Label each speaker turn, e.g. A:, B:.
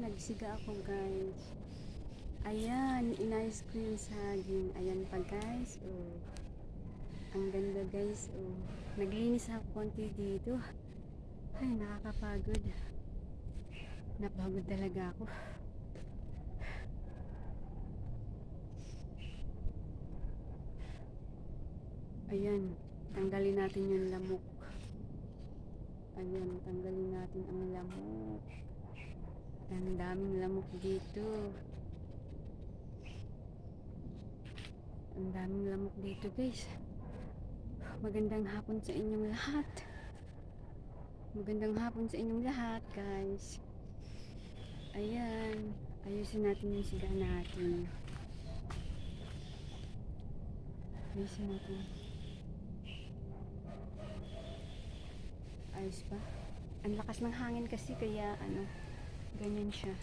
A: nagsiga ako guys. Ayan, inayos ko yung saging. Ayan pa guys, oh. Ang ganda guys, oh. Naglinis ako konti dito. Ay, nakakapagod. Napagod talaga ako. Ayan, tanggalin natin yung lamok. Ayan, tanggalin natin ang lamok. Ang daming lamok dito. Ang daming lamok dito guys. Magandang hapon sa inyong lahat. Magandang hapon sa inyong lahat guys. Ayan, ayusin natin yung siga natin. Ayusin natin. Ayos pa. Ang lakas ng hangin kasi kaya ganyan siya.